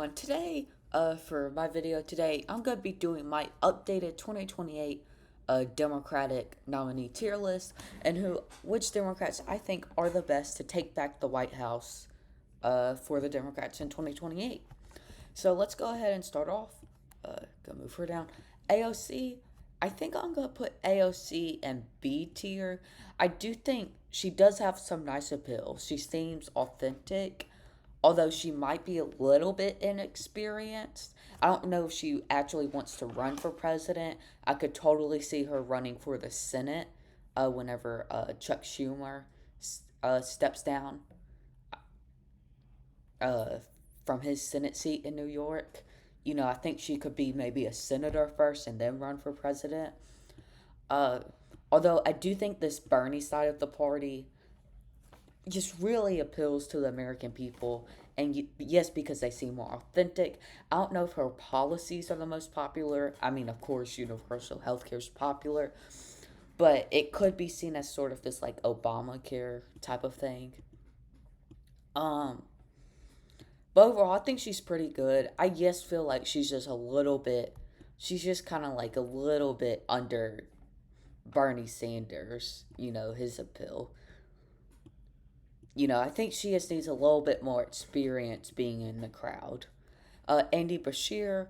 Today, for my video today, I'm going to be doing my updated 2028 Democratic nominee tier list and which Democrats I think are the best to take back the White House for the Democrats in 2028. So let's go ahead and start off. Gonna move her down. AOC, I think I'm gonna put AOC in B tier. I do think she does have some nice appeal. She seems authentic, although she might be a little bit inexperienced. I don't know if she actually wants to run for president. I could totally see her running for the Senate whenever Chuck Schumer steps down uh, from his Senate seat in New York. I think she could be maybe a senator first and then run for president. Uh, Although I do think this Bernie side of the party just really appeals to the American people. And yes, because they seem more authentic. I don't know if her policies are the most popular. I mean, of course, universal health care is popular, but it could be seen as sort of this like Obamacare type of thing. Um, but overall, I think she's pretty good. I just feel like she's just kind of like a little bit under Bernie Sanders, his appeal. I think she just needs a little bit more experience being in the crowd. Andy Bashir,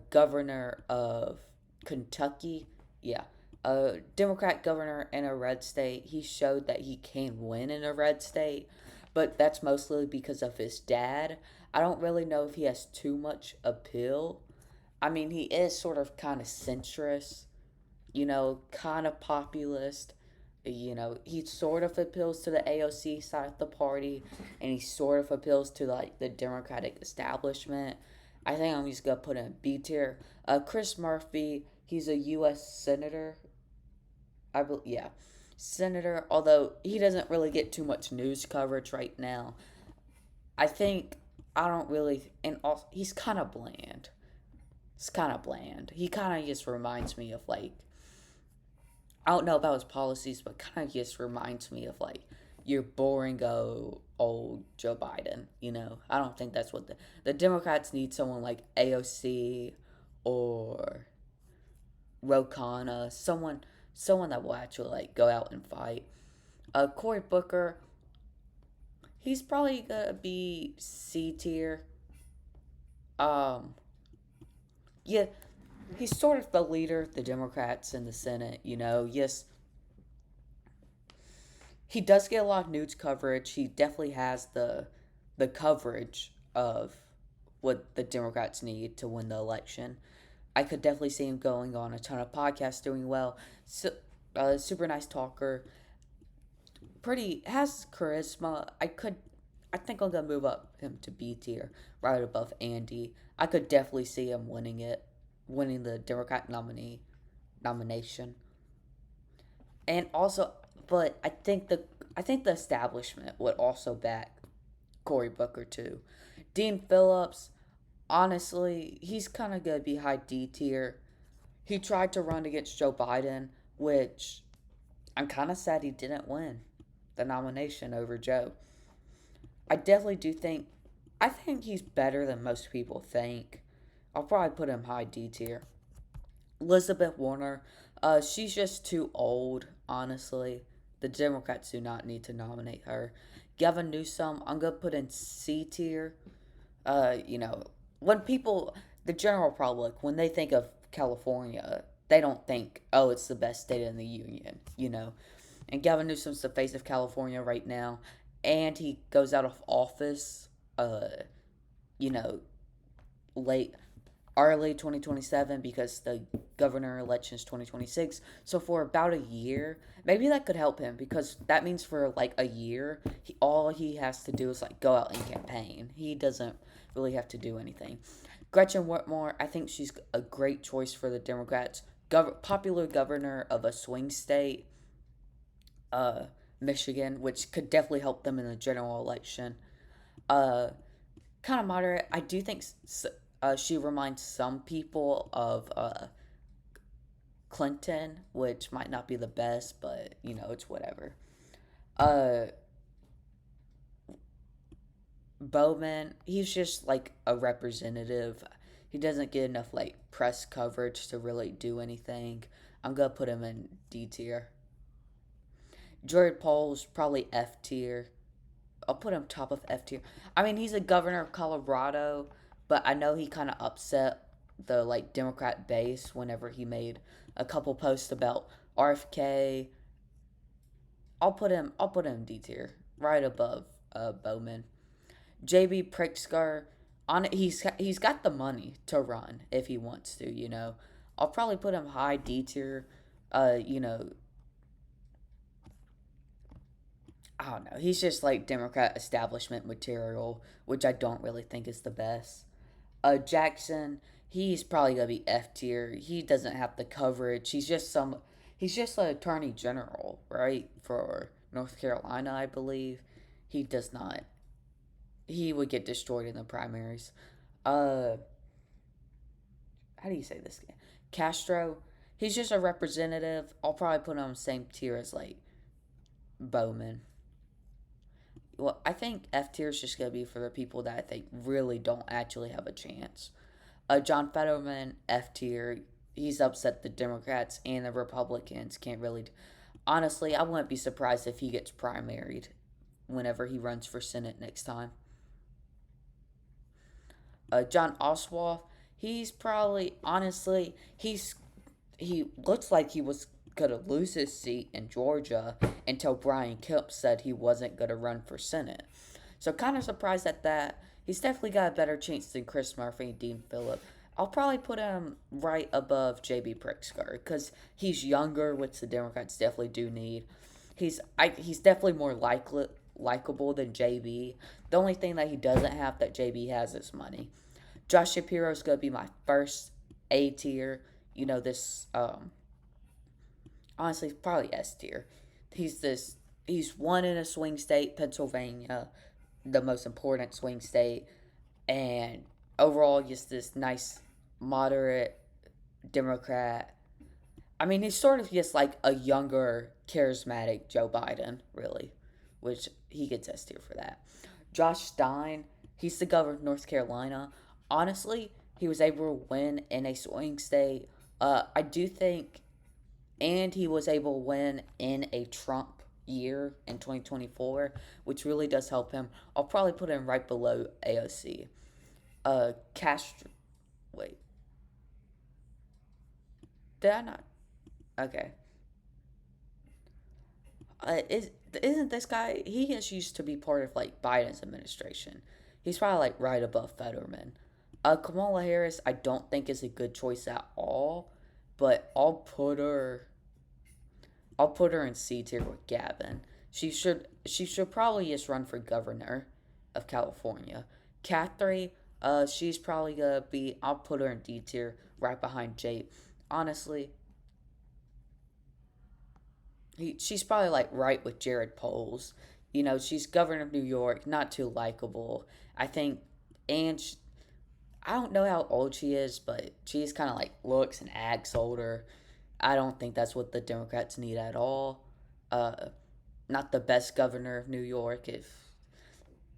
governor of Kentucky, yeah, a Democrat governor in a red state. He showed that he can win in a red state, but that's mostly because of his dad. I don't really know if he has too much appeal. I mean, he is sort of kind of centrist, kind of populist. He sort of appeals to the AOC side of the party, and he sort of appeals to like the Democratic establishment. I think I'm just gonna put him in B tier. Chris Murphy, he's a U.S. senator. Yeah, senator. Although he doesn't really get too much news coverage right now. I think I don't really, and also he's kind of bland. It's kind of bland. He kind of just reminds me of like I don't know about his policies, but kind of just reminds me of like your boring old Joe Biden. I don't think that's what the Democrats need. Someone like AOC or Ro Khanna, someone that will actually like go out and fight. Cory Booker, he's probably gonna be C tier. Um, yeah, he's sort of the leader of the Democrats in the Senate. Yes, he does get a lot of news coverage. He definitely has the coverage of what the Democrats need to win the election. I could definitely see him going on a ton of podcasts, doing well. So, super nice talker. Pretty has charisma. I think I'm gonna move up him to B tier, right above Andy. I could definitely see him winning the Democrat nomination. And also, but I think the establishment would also back Cory Booker too. Dean Phillips, honestly, he's kind of gonna be high D tier. He tried to run against Joe Biden, which I'm kind of sad he didn't win the nomination over Joe. I definitely do think I think he's better than most people think. I'll probably put him high D tier. Elizabeth Warner, she's just too old, honestly. The Democrats do not need to nominate her. Gavin Newsom, I'm gonna put in C tier. Uh, you know, when the general public, when they think of California, they don't think, oh, it's the best state in the union. And Gavin Newsom's the face of California right now, and he goes out of office, uh, you know, late early 2027 because the governor election is 2026. So for about a year, maybe that could help him because that means for like a year, all he has to do is like go out and campaign. He doesn't really have to do anything. Gretchen Whitmer, I think she's a great choice for the Democrats. Popular governor of a swing state, uh, Michigan, which could definitely help them in the general election. Uh, Kind of moderate. I do think she reminds some people of Clinton, which might not be the best, but it's whatever. Uh, Bowman, he's just like a representative. He doesn't get enough like press coverage to really do anything. I'm gonna put him in D tier. Jared Pole's probably F tier. I'll put him top of F tier. I mean, he's a governor of Colorado, but I know he kind of upset the like Democrat base whenever he made a couple posts about RFK. I'll put him D tier, right above Bowman. JB Pritzker, on he's got the money to run if he wants to. I'll probably put him high D tier. Uh, you know, I don't know. He's just like Democrat establishment material, which I don't really think is the best. Jackson, he's probably gonna be F tier. He doesn't have the coverage. He's just an attorney general, right, for North Carolina, I believe. He does not. He would get destroyed in the primaries. Uh, how do you say this guy? Castro, he's just a representative. I'll probably put him on the same tier as like Bowman. Well, I think F tier is just gonna be for the people that I think really don't actually have a chance. John Fetterman, F tier. He's upset the Democrats and the Republicans can't really. Honestly, I wouldn't be surprised if he gets primaried whenever he runs for Senate next time. John Oswald, he's probably honestly he looks like he was gonna lose his seat in Georgia until Brian Kemp said he wasn't gonna run for Senate. So kind of surprised at that. He's definitely got a better chance than Chris Murphy and Dean Phillip. I'll probably put him right above JB Pritzker because he's younger, which the Democrats definitely do need. He's definitely more likable than JB. The only thing that he doesn't have that JB has is money. Josh Shapiro is gonna be my first A tier. This honestly probably S tier. He's won in a swing state, Pennsylvania, the most important swing state, and overall just this nice moderate Democrat. I mean, he's sort of just like a younger, charismatic Joe Biden, really, which he gets S tier for that. Josh Stein, he's the governor of North Carolina. Honestly, he was able to win in a swing state. I do think, and he was able to win in a Trump year in 2024, which really does help him. I'll probably put him right below AOC. Castro. Wait, did I not? Okay. Isn't this guy? He is used to be part of like Biden's administration. He's probably like right above Fetterman. Kamala Harris, I don't think is a good choice at all, but I'll put her in C tier with Gavin. She should probably just run for governor of California. Catherine, she's probably gonna be. I'll put her in D tier right behind Jake. Honestly, she's probably like right with Jared Poles. She's governor of New York, not too likable. I think, and I don't know how old she is, but she's kind of like looks and acts older. I don't think that's what the Democrats need at all. Uh, Not the best governor of New York, if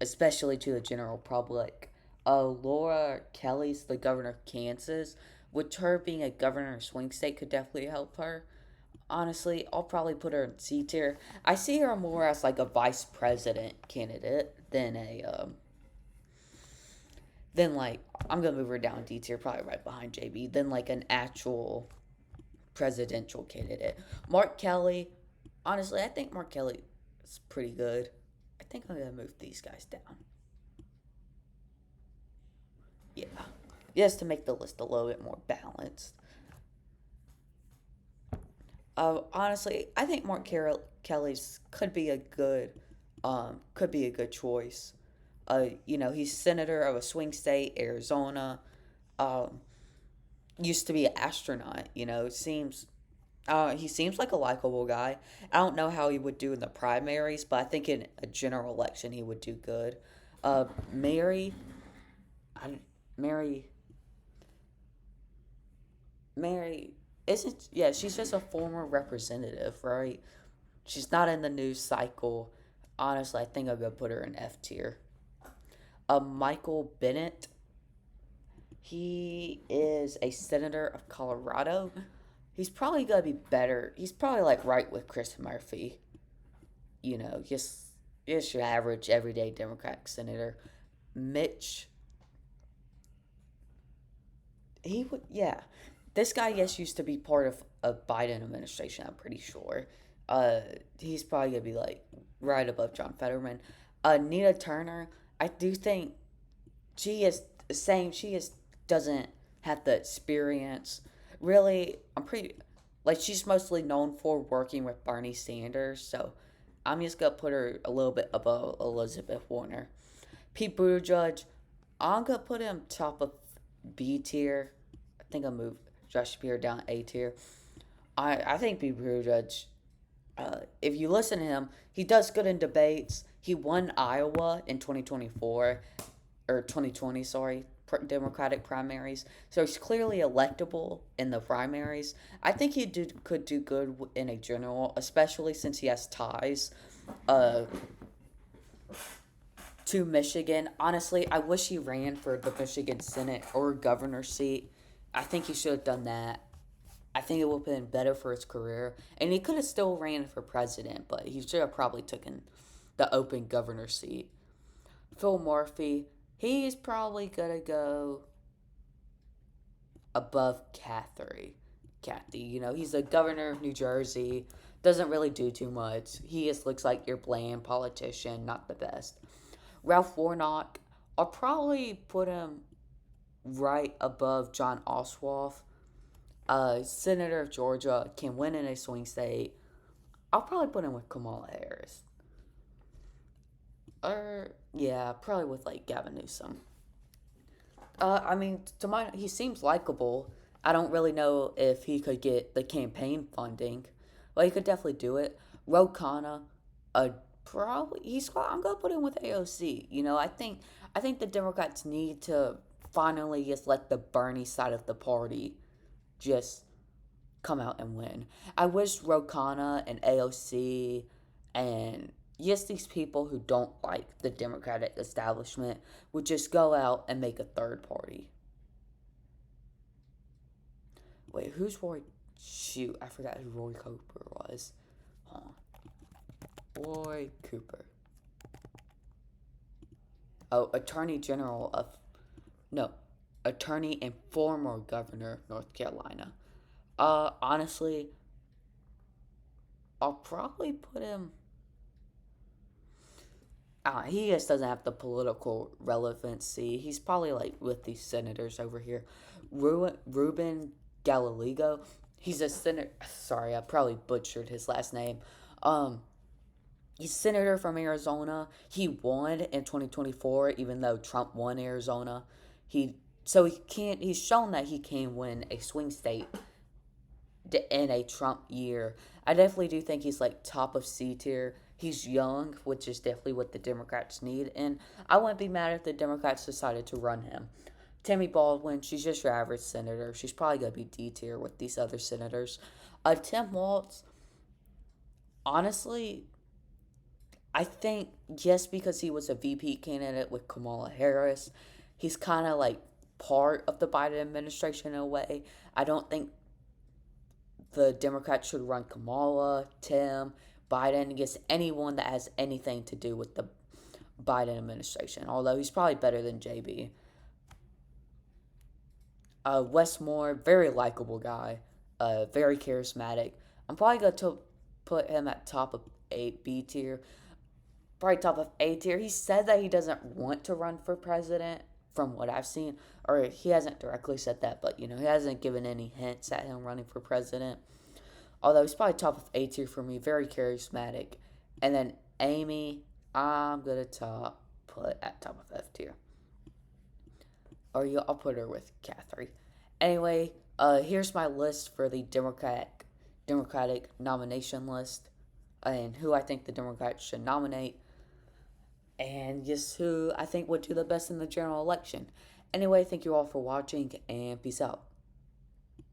especially to the general public. Laura Kelly's the governor of Kansas, which her being a governor of swing state could definitely help her. Honestly, I'll probably put her in C tier. I see her more as like a vice president candidate than like I'm gonna move her down D tier, probably right behind JB, than like an actual presidential candidate. Mark Kelly, honestly, I think Mark Kelly is pretty good. I think I'm gonna move these guys down. Yeah, just to make the list a little bit more balanced. Honestly, I think Kelly's could be a good choice. He's senator of a swing state, Arizona. Um, Used to be an astronaut. He seems like a likable guy. I don't know how he would do in the primaries, but I think in a general election he would do good. Mary, I, Mary, Mary isn't. Yeah, she's just a former representative, right? She's not in the news cycle. Honestly, I think I'm gonna put her in F tier. Michael Bennett. He is a senator of Colorado. He's probably gonna be better. He's probably like right with Chris Murphy. Just your average everyday Democratic senator. Mitch, he would, yeah. This guy, yes, used to be part of a Biden administration, I'm pretty sure. Uh, he's probably gonna be like right above John Fetterman. Nina Turner, I do think she is the same. She is doesn't have the experience. Really, I'm pretty like she's mostly known for working with Bernie Sanders, so I'm just gonna put her a little bit above Elizabeth Warner. Pete Buttigieg, I'm gonna put him top of B tier. I think I'll move Josh Shapiro down A tier. I think Pete Buttigieg, if you listen to him, he does good in debates. He won Iowa in 2024, or 2020, sorry, Democratic primaries. So he's clearly electable in the primaries. I think could do good in a general, especially since he has ties uh, to Michigan. Honestly, I wish he ran for the Michigan Senate or governor seat. I think he should have done that. I think it would have been better for his career. And he could have still ran for president, but he should have probably taken the open governor seat. Phil Murphy, he's probably going to go above Kathy. He's the governor of New Jersey. Doesn't really do too much. He just looks like your bland politician, not the best. Ralph Warnock, I'll probably put him right above John Ossoff. Senator of Georgia, can win in a swing state. I'll probably put him with Kamala Harris. Or, yeah, probably with, like, Gavin Newsom. I mean, he seems likable. I don't really know if he could get the campaign funding. Well, he could definitely do it. Ro Khanna, probably I'm gonna put him with AOC. I think the Democrats need to finally just let the Bernie side of the party just come out and win. I wish Ro Khanna and AOC and yes, these people who don't like the Democratic establishment would just go out and make a third party. Wait, who's Roy? Shoot, I forgot who Roy Cooper was. Huh. Roy Cooper. Oh, Attorney General of. No. Attorney and former Governor of North Carolina. Honestly, I'll probably put him. He just doesn't have the political relevancy. He's probably like with these senators over here. Ruben Gallego. He's a senator. Sorry, I probably butchered his last name. Um, he's senator from Arizona. He won in 2024, even though Trump won Arizona. He so he can't. He's shown that he can win a swing state in a Trump year. I definitely do think he's like top of C tier. He's young, which is definitely what the Democrats need, and I wouldn't be mad if the Democrats decided to run him. Tammy Baldwin, she's just your average senator. She's probably gonna be D tier with these other senators. Tim Walz, honestly, I think just because he was a VP candidate with Kamala Harris, he's kind of like part of the Biden administration in a way. I don't think the Democrats should run Kamala, Tim, Biden against anyone that has anything to do with the Biden administration, although he's probably better than JB. Wes Moore, very likable guy, very charismatic. I'm probably going to put him at top of B tier, probably top of A tier. He said that he doesn't want to run for president, from what I've seen, or he hasn't directly said that, but he hasn't given any hints at him running for president. Although he's probably top of A tier for me, very charismatic. And then Amy, I'm gonna put at top of F tier. Or I'll put her with Catherine. Anyway, here's my list for the Democratic nomination list, and who I think the Democrats should nominate, and just who I think would do the best in the general election. Anyway, thank you all for watching, and peace out.